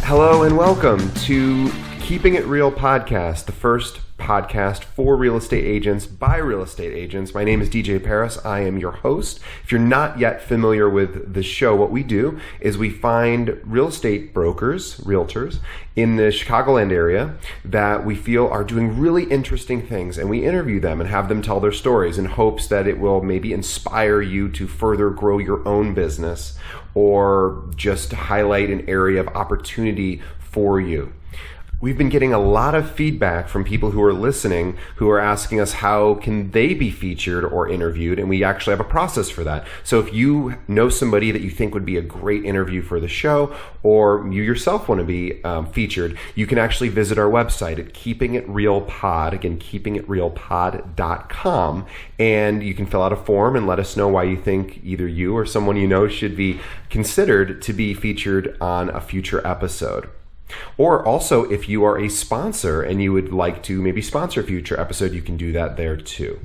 Hello and welcome to Keeping It Real podcast, the first podcast for real estate agents by real estate agents. My name is DJ Paris. I am your host. If you're not yet familiar with the show, what we do is we find real estate brokers, realtors, in the Chicagoland area that we feel are doing really interesting things, and we interview them and have them tell their stories in hopes that it will maybe inspire you to further grow your own business or just highlight an area of opportunity for you. We've been getting a lot of feedback from people who are listening who are asking us how can they be featured or interviewed, and we actually have a process for that. So if you know somebody that you think would be a great interview for the show, or you yourself want to be featured, you can actually visit our website at Keeping It Real Pod, again, keepingitrealpod.com, and you can fill out a form and let us know why you think either you or someone you know should be considered to be featured on a future episode. Or also, if you are a sponsor and you would like to maybe sponsor a future episode, you can do that there too.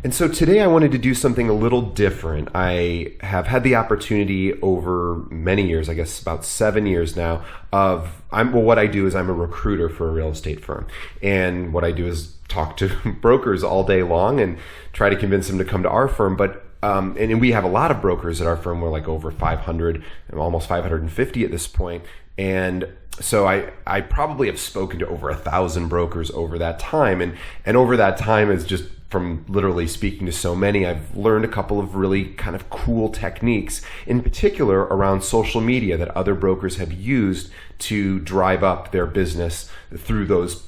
And so today I wanted to do something a little different. I have had the opportunity over many years, I guess about 7 years now, what I do is I'm a recruiter for a real estate firm. And what I do is talk to brokers all day long and try to convince them to come to our firm. But and we have a lot of brokers at our firm. We're like over 500 and almost 550 at this point. And so I probably have spoken to over 1,000 brokers over that time. And over that time, is just from literally speaking to so many, I've learned a couple of really kind of cool techniques, in particular around social media that other brokers have used to drive up their business through those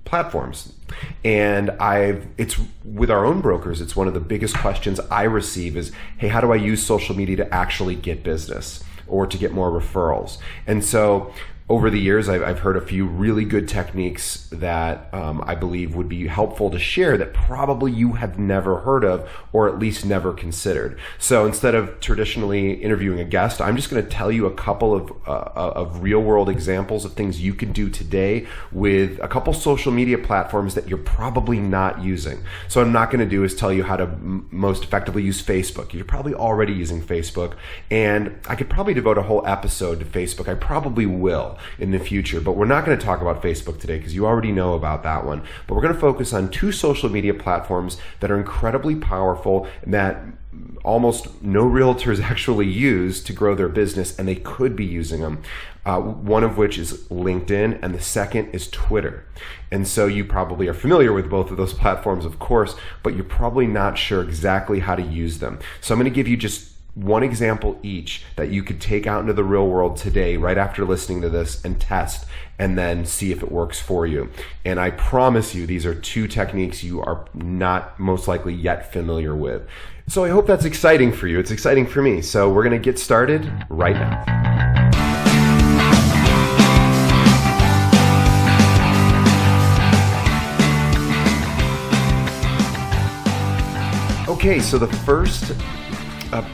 platforms. And it's with our own brokers, it's one of the biggest questions I receive is, hey, how do I use social media to actually get business or to get more referrals? And so over the years, I've heard a few really good techniques that I believe would be helpful to share that probably you have never heard of or at least never considered. So instead of traditionally interviewing a guest, I'm just going to tell you a couple of real world examples of things you can do today with a couple social media platforms that you're probably not using. So what I'm not going to do is tell you how to most effectively use Facebook. You're probably already using Facebook, and I could probably devote a whole episode to Facebook. I probably will in the future, but we're not going to talk about Facebook today because you already know about that one. But we're going to focus on two social media platforms that are incredibly powerful and that almost no realtors actually use to grow their business, and they could be using them. One of which is LinkedIn, and the second is Twitter. And so you probably are familiar with both of those platforms, of course, but you're probably not sure exactly how to use them. So I'm going to give you just one example each that you could take out into the real world today, right after listening to this, and test, and then see if it works for you. And I promise you, these are two techniques you are not most likely yet familiar with. So I hope that's exciting for you. It's exciting for me. So we're going to get started right now. Okay, so the first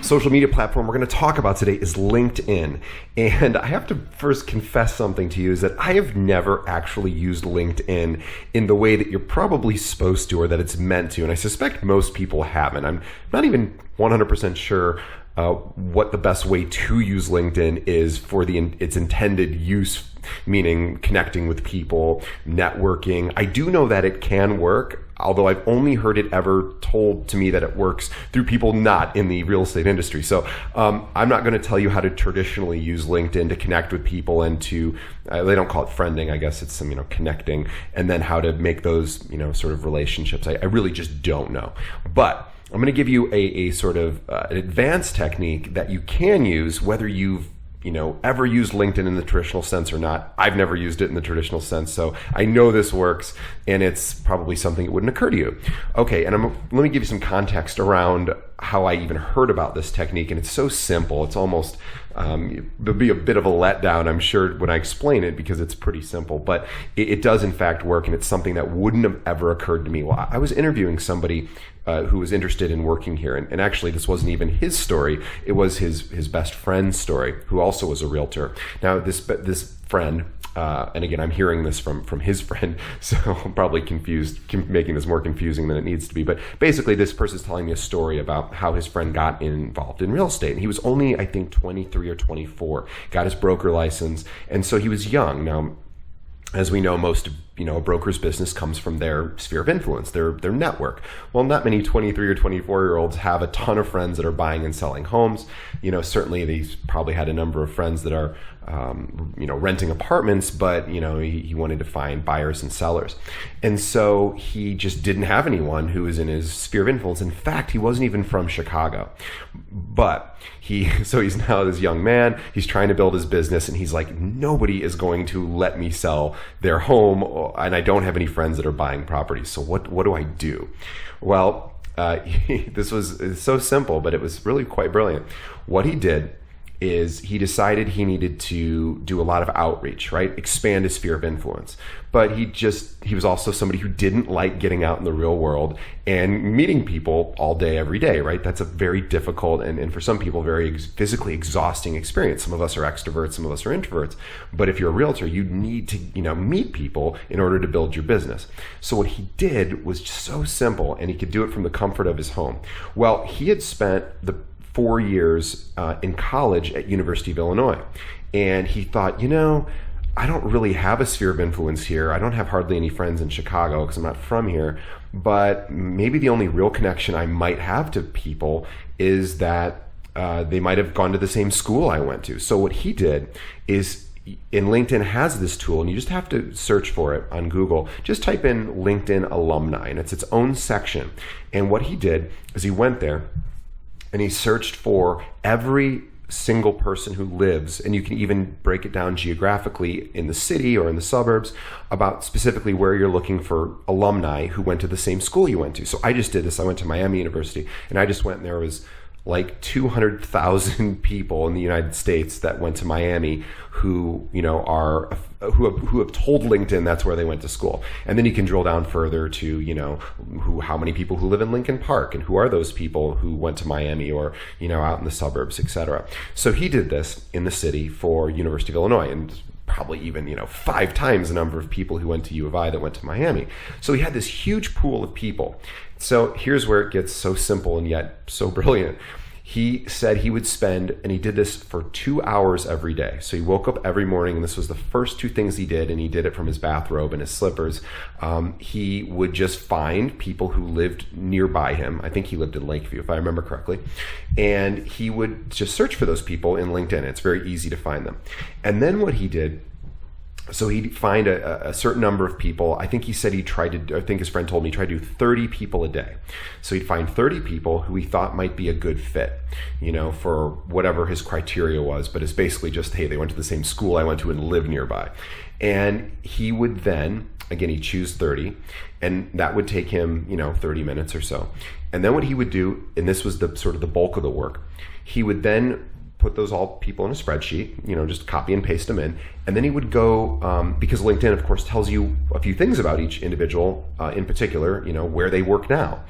social media platform we're going to talk about today is LinkedIn. And I have to first confess something to you, is that I have never actually used LinkedIn in the way that you're probably supposed to or that it's meant to. And I suspect most people haven't. I'm not even 100% sure what the best way to use LinkedIn is for its intended use, meaning connecting with people, networking. I do know that it can work, although I've only heard it ever told to me that it works through people not in the real estate industry. So I'm not going to tell you how to traditionally use LinkedIn to connect with people and to, they don't call it friending, I guess it's some, connecting, and then how to make those, sort of relationships. I really just don't know. But I'm going to give you a sort of an advanced technique that you can use whether you've ever used LinkedIn in the traditional sense or not. I've never used it in the traditional sense, so I know this works, and it's probably something that wouldn't occur to you. Okay, and let me give you some context around how I even heard about this technique, and it's so simple. It's almost, there'll be a bit of a letdown, I'm sure, when I explain it, because it's pretty simple, but it does in fact work, and it's something that wouldn't have ever occurred to me. Well, I was interviewing somebody who was interested in working here. And actually, this wasn't even his story. It was his best friend's story, who also was a realtor. Now, this friend and again, I'm hearing this from his friend, so I'm probably making this more confusing than it needs to be. But basically, this person's telling me a story about how his friend got involved in real estate. And he was only, I think, 23 or 24, got his broker license. And so he was young. Now, as we know, most of a broker's business comes from their sphere of influence, their network. Well, not many 23 or 24-year-olds have a ton of friends that are buying and selling homes. Certainly he's probably had a number of friends that are, renting apartments, but, he wanted to find buyers and sellers. And so he just didn't have anyone who was in his sphere of influence. In fact, he wasn't even from Chicago. But so he's now this young man, he's trying to build his business, and he's like, nobody is going to let me sell their home, and I don't have any friends that are buying properties. So what do I do? Well, this was so simple, but it was really quite brilliant. What he did is he decided he needed to do a lot of outreach, right? Expand his sphere of influence. But he was also somebody who didn't like getting out in the real world and meeting people all day, every day, right? That's a very difficult and for some people, very physically exhausting experience. Some of us are extroverts, some of us are introverts. But if you're a realtor, you need to, meet people in order to build your business. So what he did was just so simple, and he could do it from the comfort of his home. Well, he had spent the 4 years in college at University of Illinois. And he thought, I don't really have a sphere of influence here. I don't have hardly any friends in Chicago because I'm not from here. But maybe the only real connection I might have to people is that they might have gone to the same school I went to. So what he did is, in LinkedIn has this tool, and you just have to search for it on Google. Just type in LinkedIn alumni, and it's its own section. And what he did is he went there, and he searched for every single person who lives, and you can even break it down geographically in the city or in the suburbs, about specifically where you're looking for alumni who went to the same school you went to. So I just did this. I went to Miami University, and I just went, and there was like 200,000 people in the United States that went to Miami who who have told LinkedIn that's where they went to school. And then you can drill down further to how many people who live in Lincoln Park, and who are those people who went to Miami or out in the suburbs, etc. So he did this in the city for University of Illinois, and probably even 5 times the number of people who went to U of I that went to Miami. So he had this huge pool of people. So here's where it gets so simple and yet so brilliant. He said he would spend, and he did this for 2 hours every day. So he woke up every morning, and this was the first 2 things he did, and he did it from his bathrobe and his slippers. He would just find people who lived nearby him. I think he lived in Lakeview, if I remember correctly. And he would just search for those people in LinkedIn. It's very easy to find them. And then what he did, so he'd find a certain number of people. I think he said I think his friend told me he tried to do 30 people a day. So he'd find 30 people who he thought might be a good fit, for whatever his criteria was. But it's basically just, hey, they went to the same school I went to and live nearby. And he would then, again, he'd choose 30, and that would take him, 30 minutes or so. And then what he would do, and this was the sort of the bulk of the work, he would then put those all people in a spreadsheet, just copy and paste them in. And then he would go, because LinkedIn, of course, tells you a few things about each individual, in particular, where they work now.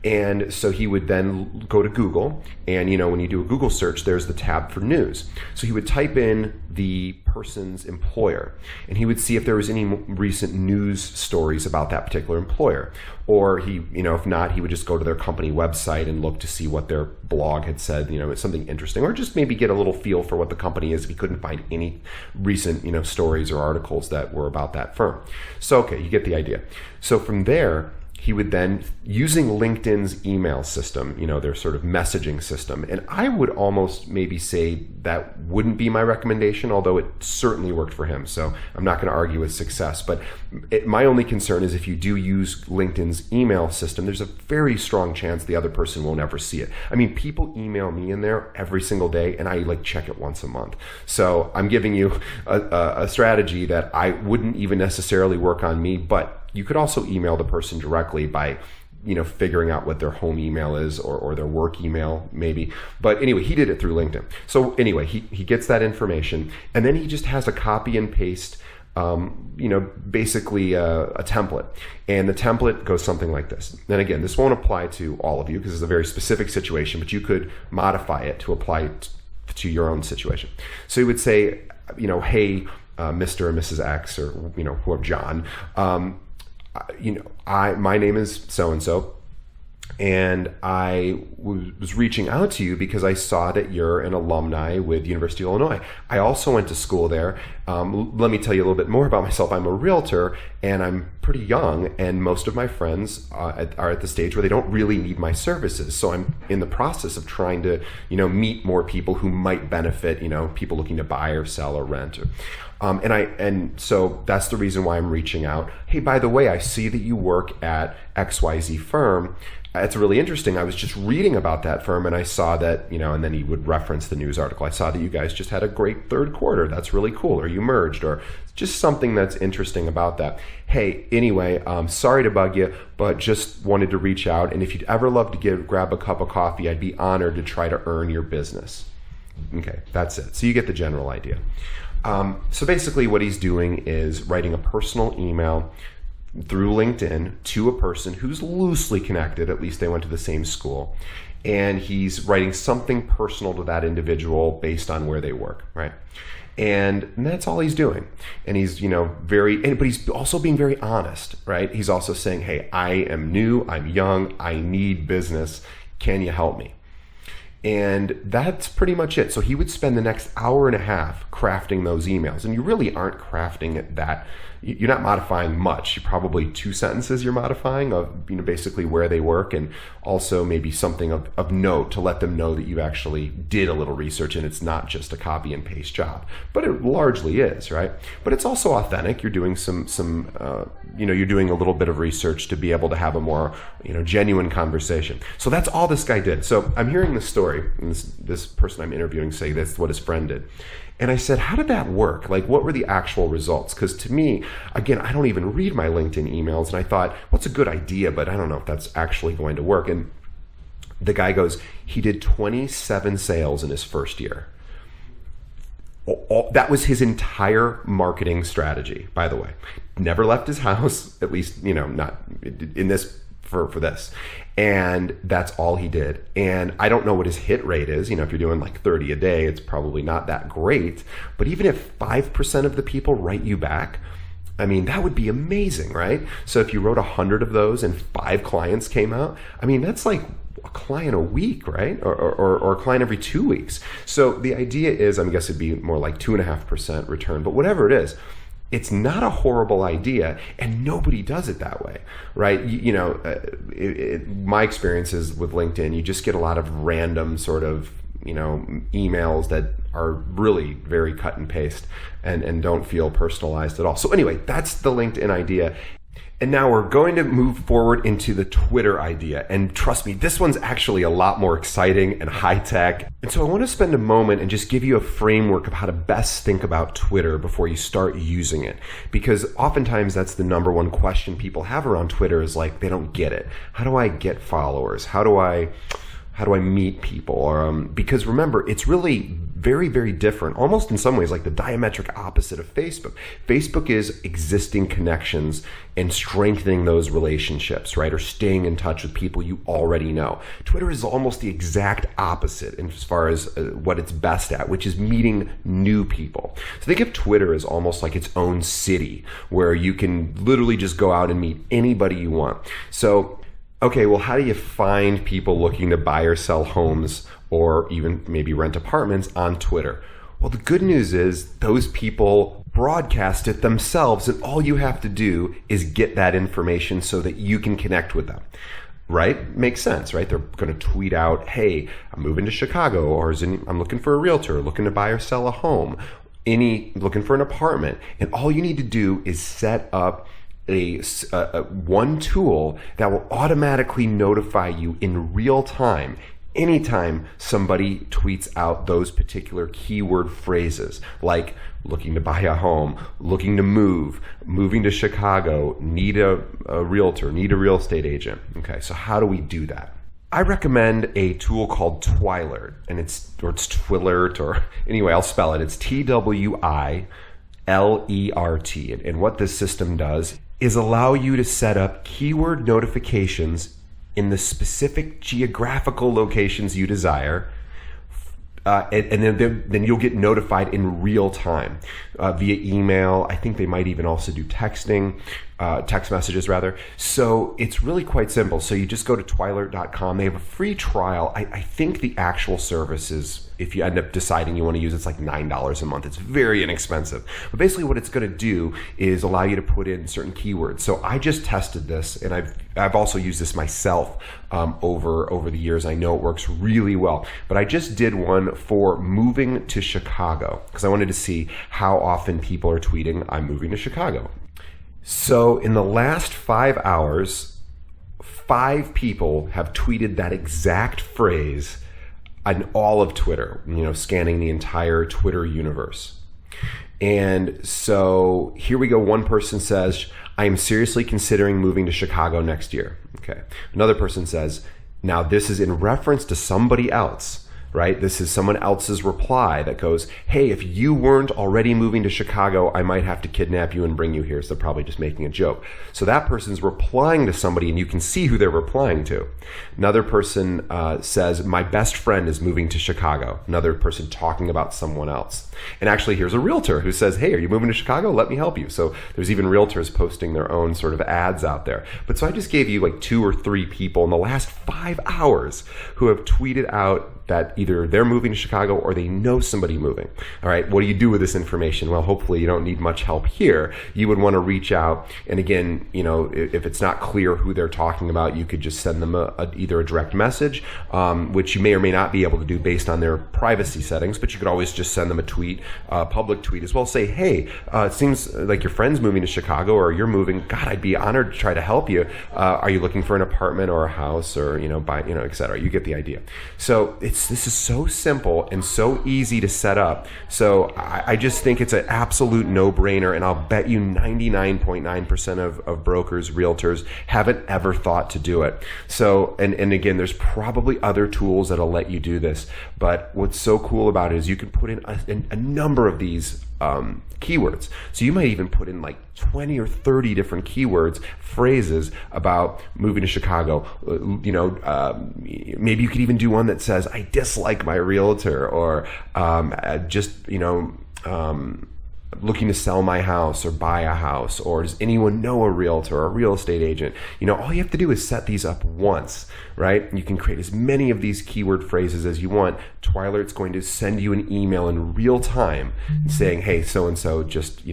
And so he would then go to Google, and when you do a Google search, there's the tab for news. So he would type in the person's employer, and he would see if there was any recent news stories about that particular employer. Or he, if not, he would just go to their company website and look to see what their blog had said, it's something interesting, or just maybe get a little feel for what the company is if he couldn't find any recent, stories or articles that were about that firm. So, okay, you get the idea. So from there, he would then, using LinkedIn's email system, their sort of messaging system, and I would almost maybe say that wouldn't be my recommendation, although it certainly worked for him. So I'm not going to argue with success, but my only concern is if you do use LinkedIn's email system, there's a very strong chance the other person will never see it. I mean, people email me in there every single day, and I check it once a month. So I'm giving you a strategy that I wouldn't even necessarily work on me, but you could also email the person directly by, figuring out what their home email is or their work email maybe. But anyway, he did it through LinkedIn. So anyway, he gets that information, and then he just has a copy and paste, basically a template. And the template goes something like this. And again, this won't apply to all of you because it's a very specific situation, but you could modify it to apply to your own situation. So he would say, hey, Mr. or Mrs. X, or who John. My name is so and so. And I was reaching out to you because I saw that you're an alumni with University of Illinois. I also went to school there. Let me tell you a little bit more about myself. I'm a realtor, and I'm pretty young, and most of my friends are at the stage where they don't really need my services. So I'm in the process of trying to, meet more people who might benefit, people looking to buy or sell or rent. And so that's the reason why I'm reaching out. Hey, by the way, I see that you work at XYZ firm. It's really interesting. I was just reading about that firm, and I saw that, and then he would reference the news article. I saw that you guys just had a great third quarter. That's really cool. Or you merged, or just something that's interesting about that. Hey, anyway, sorry to bug you, but just wanted to reach out. And if you'd ever love to grab a cup of coffee, I'd be honored to try to earn your business. Okay, that's it. So you get the general idea. So basically what he's doing is writing a personal email through LinkedIn to a person who's loosely connected, at least they went to the same school, and he's writing something personal to that individual based on where they work, right? And that's all he's doing. And he's, but he's also being very honest, right? He's also saying, hey, I am new, I'm young, I need business, can you help me? And that's pretty much it. So he would spend the next hour and a half crafting those emails. And you really aren't crafting it that, you're not modifying much. You're probably 2 sentences you're modifying of, basically where they work, and also maybe something of note to let them know that you actually did a little research and it's not just a copy and paste job. But it largely is, right? But it's also authentic. You're doing you're doing a little bit of research to be able to have a more, genuine conversation. So that's all this guy did. So I'm hearing this story, and this person I'm interviewing say that's what his friend did. And I said, how did that work? Like, what were the actual results? Because to me, again, I don't even read my LinkedIn emails. And I thought, what's a good idea? But I don't know if that's actually going to work. And the guy goes, he did 27 sales in his first year. That was his entire marketing strategy, by the way. Never left his house, at least, not in this for this. And that's all he did. And I don't know what his hit rate is. If you're doing like 30 a day, it's probably not that great. But even if 5% of the people write you back, that would be amazing, right? So if you wrote 100 of those and 5 clients came out, that's like a client a week, right? Or a client every 2 weeks. So the idea is, I guess it'd be more like 2.5% return, but whatever it is, it's not a horrible idea, and nobody does it that way, right? My experiences with LinkedIn, you just get a lot of random sort of, emails that are really very cut and paste and don't feel personalized at all. So anyway, that's the LinkedIn idea. And now we're going to move forward into the Twitter idea. And trust me, this one's actually a lot more exciting and high tech. And so I want to spend a moment and just give you a framework of how to best think about Twitter before you start using it. Because oftentimes that's the number one question people have around Twitter is like, they don't get it. How do I get followers? How do I meet people? Because remember, it's really very, very different, almost in some ways like the diametric opposite of Facebook. Facebook is existing connections and strengthening those relationships, right? Or staying in touch with people you already know. Twitter is almost the exact opposite as far as what it's best at, which is meeting new people. So think of Twitter as almost like its own city where you can literally just go out and meet anybody you want. So okay, well, how do you find people looking to buy or sell homes or even maybe rent apartments on Twitter? Well, the good news is those people broadcast it themselves, and all you have to do is get that information so that you can connect with them. Right? Makes sense, right? They're going to tweet out, hey, I'm moving to Chicago, or I'm looking for a realtor, looking to buy or sell a home, looking for an apartment. And all you need to do is set up a one tool that will automatically notify you in real time anytime somebody tweets out those particular keyword phrases, like looking to buy a home, looking to move, moving to Chicago, need a realtor, need a real estate agent. Okay, so how do we do that? I recommend a tool called Twilert, and it's Twilert, or anyway, I'll spell it. It's Twilert. And what this system does is allow you to set up keyword notifications in the specific geographical locations you desire and then you'll get notified in real time via email. I think they might even also do texting, text messages rather. So it's really quite simple. So you just go to Twilert.com. They have a free trial. I think the actual service is, if you end up deciding you want to use it, it's like $9 a month. It's very inexpensive. But basically what it's going to do is allow you to put in certain keywords. So I just tested this, and I've also used this myself over the years. I know it works really well. But I just did one for moving to Chicago because I wanted to see how often people are tweeting, I'm moving to Chicago. So in the last 5 hours, 5 people have tweeted that exact phrase on all of Twitter, scanning the entire Twitter universe. And so here we go. One person says, I am seriously considering moving to Chicago next year. Okay. Another person says, now this is in reference to somebody else, right? This is someone else's reply that goes, hey, if you weren't already moving to Chicago, I might have to kidnap you and bring you here. So they're probably just making a joke. So that person's replying to somebody, and you can see who they're replying to. Another person says, my best friend is moving to Chicago. Another person talking about someone else. And actually, here's a realtor who says, hey, are you moving to Chicago? Let me help you. So there's even realtors posting their own sort of ads out there. But so I just gave you like 2 or 3 people in the last 5 hours who have tweeted out that either they're moving to Chicago or they know somebody moving. All right, what do you do with this information? Well, hopefully you don't need much help here. You would want to reach out. And again, if it's not clear who they're talking about, you could just send them either a direct message, which you may or may not be able to do based on their privacy settings, but you could always just send them a tweet, public tweet as well. Say, hey, it seems like your friend's moving to Chicago or you're moving. God, I'd be honored to try to help you. Are you looking for an apartment or a house or, et cetera? You get the idea. So this is so simple and so easy to set up. So I just think it's an absolute no-brainer, and I'll bet you 99.9% of brokers, realtors haven't ever thought to do it. So, and again, there's probably other tools that'll let you do this, but what's so cool about it is you can put in a number of these keywords. So you might even put in like 20 or 30 different keywords, phrases about moving to Chicago. Maybe you could even do one that says, I dislike my realtor, or looking to sell my house or buy a house, or does anyone know a realtor or a real estate agent? All you have to do is set these up once, right? You can create as many of these keyword phrases as you want. Twilert's going to send you an email in real time saying, hey, so-and-so just,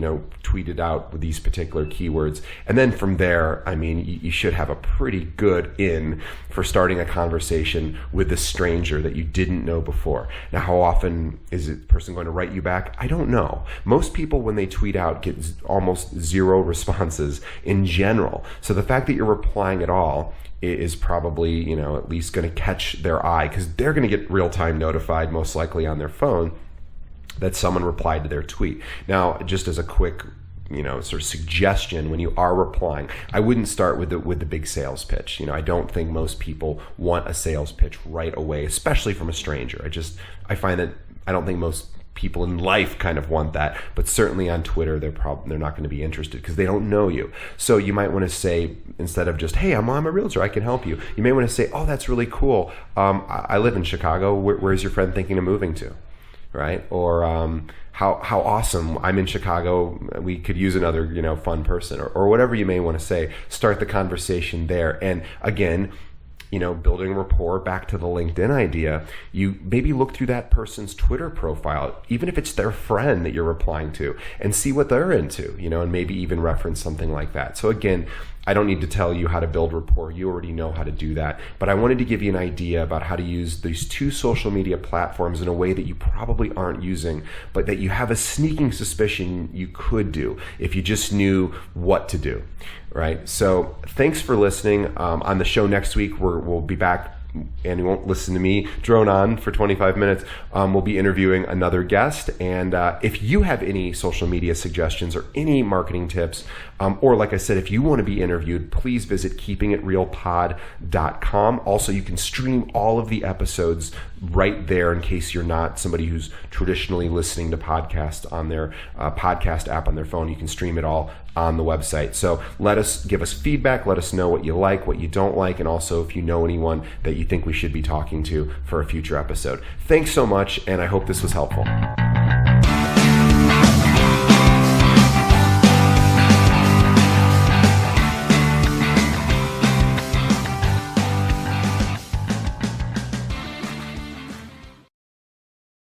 tweeted out with these particular keywords. And then from there, you should have a pretty good in for starting a conversation with a stranger that you didn't know before. Now, how often is the person going to write you back? I don't know. Most people, when they tweet out, get almost 0 responses in general. So the fact that you're replying at all is probably, at least going to catch their eye, because they're going to get real-time notified, most likely on their phone, that someone replied to their tweet. Now, just as a quick sort of suggestion, when you are replying, I wouldn't start with the big sales pitch. I don't think most people want a sales pitch right away, especially from a stranger. I find that I don't think most people in life kind of want that, but certainly on Twitter, they're not going to be interested because they don't know you. So you might want to say, instead of just, hey, I'm a realtor, I can help you, you may want to say, oh, that's really cool. I live in Chicago. Where's your friend thinking of moving to? Right? Or how awesome, I'm in Chicago, we could use another fun person, or whatever you may want to say. Start the conversation there. And again, building rapport, back to the LinkedIn idea, you maybe look through that person's Twitter profile, even if it's their friend that you're replying to, and see what they're into, and maybe even reference something like that. So again, I don't need to tell you how to build rapport. You already know how to do that. But I wanted to give you an idea about how to use these 2 social media platforms in a way that you probably aren't using, but that you have a sneaking suspicion you could do if you just knew what to do, right? So thanks for listening. On the show next week, we'll be back, and you won't listen to me drone on for 25 minutes. We'll be interviewing another guest. And if you have any social media suggestions or any marketing tips, or like I said, if you want to be interviewed, please visit keepingitrealpod.com. Also, you can stream all of the episodes right there in case you're not somebody who's traditionally listening to podcasts on their podcast app on their phone. You can stream it all on the website. So give us feedback. Let us know what you like, what you don't like, and also if you know anyone that you you think we should be talking to for a future episode. Thanks so much, and I hope this was helpful.